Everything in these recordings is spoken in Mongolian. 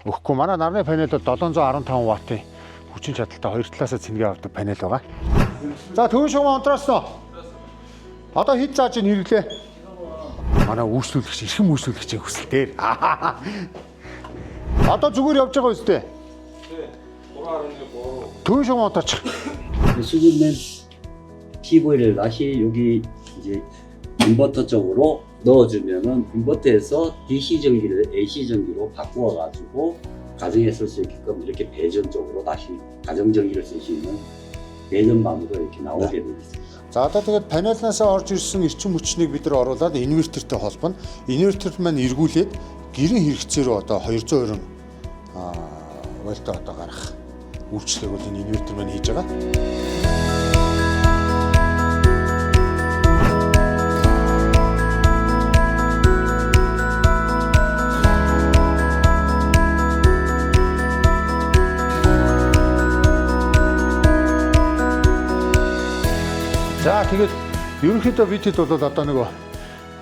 өгөхгүй. Манай нарны панел бол 715 ваттын хүчин чадалтай хоёр талаасаа цэнгээ авдаг панел байгаа. За төвөн шугам онтроосоо. Одоо хэд зааж ин хэрэглээ? Манай үйлчлүүлэгч, эрхэм үйлчлүүлэгчийн хүсэл дээр. Одоо зүгээр явж байгаа үстэй. Тий. 3.3. Төвөн шугам онтооч. 수준된 PV를 다시 여기 이제 인버터 쪽으로 넣어주면은 인버터에서 DC 전기를 AC 전기로 바꾸어 가지고 가정에 쓸 수 있게끔 이렇게 배전 쪽으로 다시 가정 전기를 쓸 수 있는 배전망으로 이렇게 나오게 되어 있습니다. За одоо тэгээд панелнаас орж ирсэн эрчим хүчнийг бид нар оруулаад инвертертэй холбоно. Инвертер маань эргүүлээд гэрийн хэрэгцээрөө одоо 220 вольт одоо гарах үйлчлэгийг бол энэ инвертер маань хийж байгаа. За тэгээд ерөнхийдөө бидэд бол одоо нөгөө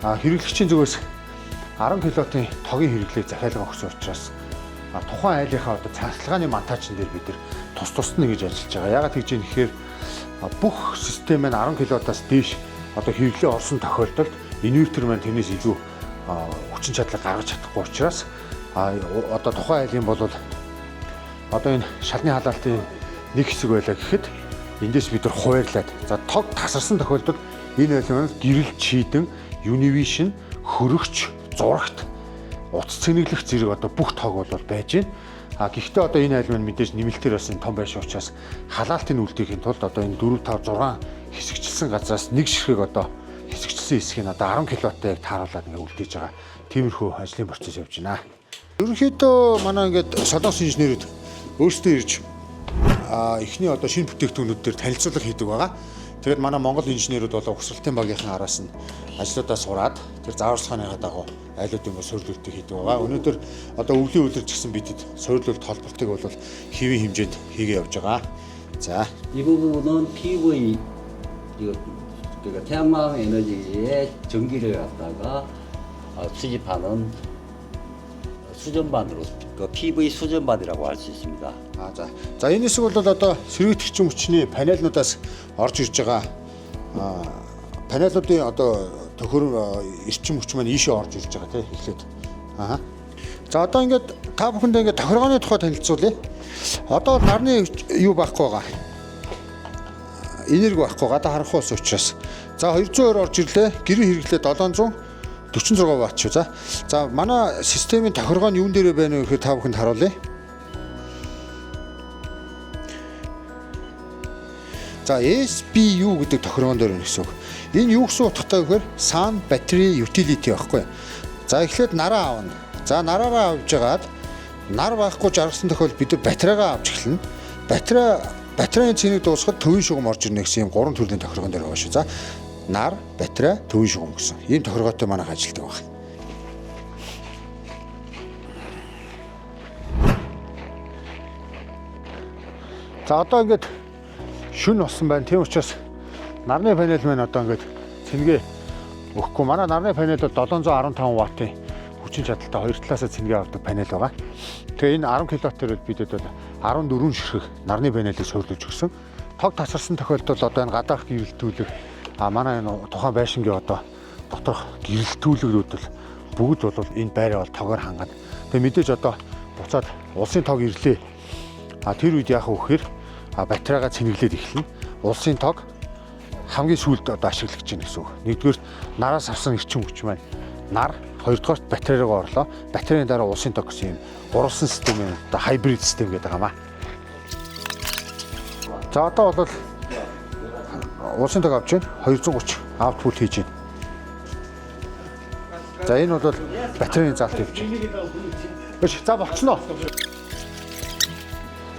хэрэглэгчийн зүгээс 10 кВт-ийн тогийн хэрэглээ захиалга өгсөн учраас тухайн айлынхаа одоо цахилгааны монтажн дээр бид нар тус нь гэж ажиллаж байгаа. Яагаад гэж юм гэхээр бүх систем маань 10 кВт-аас дээш одоо хэрэглээ орсон тохиолдолд инвертер маань тэрнээс илүү хүчин чадлыг гаргаж чадахгүй учраас одоо тухайн айлын бол одоо энэ шалны халаалтын нэг хэсэг байлаа гэхэд эндээс бид нар хуваарлаад за тог тасарсан тохиолдолд энэ айлын маань гэрэл чийдэн Univision хөрөгч зурагт утас цэнэглэх зэрэг одоо бүх тог бол байж байна. Гэхдээ одоо энэ айл маань мэдээж нэмэлтээр бас том байшин учраас халаалтын үлдээхийн тулд одоо энэ 4 5 6 хэсэгчилсэн газраас нэг ширхэг одоо хэсэгчилсэн хэсгийг одоо 10 кВт-ыг тааруулаад ингээ үлдээж байгаа. Тиймэрхүү ажлын процесс явж байна. Ерөнхийдөө манай ингээд солонгос инженерүүд өөрсдөө ирж эхний одоо шинэ бүтээгдэхүүнүүд дээр танилцуулга хийдэг байгаа. Тэгээд манай монгол инженерүүд бол угсралтын багийнхан араас нь ажлуудаа сураад тэр зааварчилгааныхаа дагуу айлуудын суурилуултыг хийдэг байгаа. Өнөөдөр одоо өвлийн үйлдвэрч гэсэн бидэд суурилуулт холболтыг бол хэвийн хэмжээнд хийгээ явж байгаа. За 이 부분은 PV 그러니까 태양광 에너지의 전기를 갖다가 수집하는 수전반으로 그 PV 수전반이라고 할 수 있습니다. За энэ хэсэг бол одоо сэргийгч хүчний панелнуудаас орж ирж байгаа. Панелуудын одоо төхөр эрчим хүч маань ийшээ орж ирж байгаа тийм эхлээд. За одоо ингээд та бүхэндээ ингээд тохиргооны тухай танилцуулъя. Одоо нарны юу байхгүй байгаа. Энерги байхгүй гадаа харах ус учраас. За 220 орж ирлээ. Гэрийн хэрэглээ 746 ватт шүү. За манай системийн тохиргоо нь юун дээр байна вэ гэхээр та бүхэнд харуулъя. За SBU гэдэг тохиргоон дээр байна гэсэн үг. Энэ юу гэсэн утгатай вэ гэхээр Sun Battery Utility байхгүй. За эхлээд нараа аавна. За нараараа авж жагаад нар байхгүй жаргасан тохиолдолд бид нар батарейгаа авч эхэлнэ. Батарейн цэнийг дуусгахад төвийн шугам орж ирнэ гэсэн юм 3 төрлийн тохиргоон дээр байгаа шүү. За нар, батарей, төвийн шугам гэсэн. Ийм тохиргоотой манайх ажилладаг байна. За одоо ингээд шүн болсон байна. Тийм учраас нарны панел маань одоо ингээд цэнгээ өгөхгүй. Манай нарны панел бол 715 ваттын хүчин чадалтай хоёр талаасаа цэнгээ авдаг панел байгаа. Тэгээ энэ 10 кВт-ээр бидэд бол 14 ширхэг нарны панелийг суурилуулж өгсөн. Тог тасарсан тохиолдолд одоо энэ гадаах гэрэлтүүлэг манай энэ тухайн байшингийн одоо доторх гэрэлтүүлэгүүд бол бүгд бол энэ байраа бол тоогоор хангана. Тэгээ мэдээж одоо буцаад улсын тог ирлээ. Тэр үед яах вэ гэхээр батарейгаа цэнэглээд эхэлнэ. Улсын тог хамгийн сүүлд одоо ашиглаж байна гэсэн үг. Нэгдүгээр нараас авсан эрчим хүч маань нар, хоёрдугаарт батарейгаа орлоо. Батарейн дараа улсын тог гэсэн юм гурвалсан систем юм. Одоо хайбрид систем гэдэг байгаа маа. За одоо бол улсын тог авч байна. 230 аутпут хийж байна. За энэ бол батарейн заалт явж байна. За болчихно.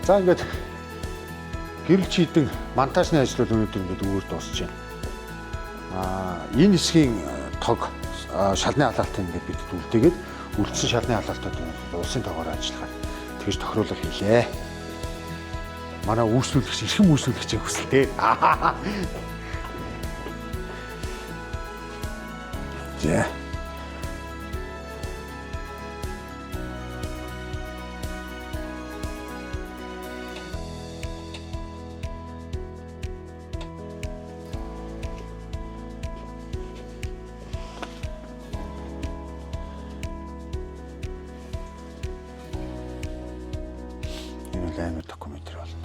За ингээд гэрэл чийдэн монтажны ажил бол өнөөдөр ингээд өөр дуусж байна. Энэ хэсгийн тог шалны халаалтын ингээд бид үлдээгээд үлдсэн шалны халаалтууд улсын тогоор ажиллахаар тэгж тохируулга хийлээ. Манай үйлчлүүлэгч, эрхэм үйлчлүүлэгчийн хүсэлтэй. За. нь амар документэр бол.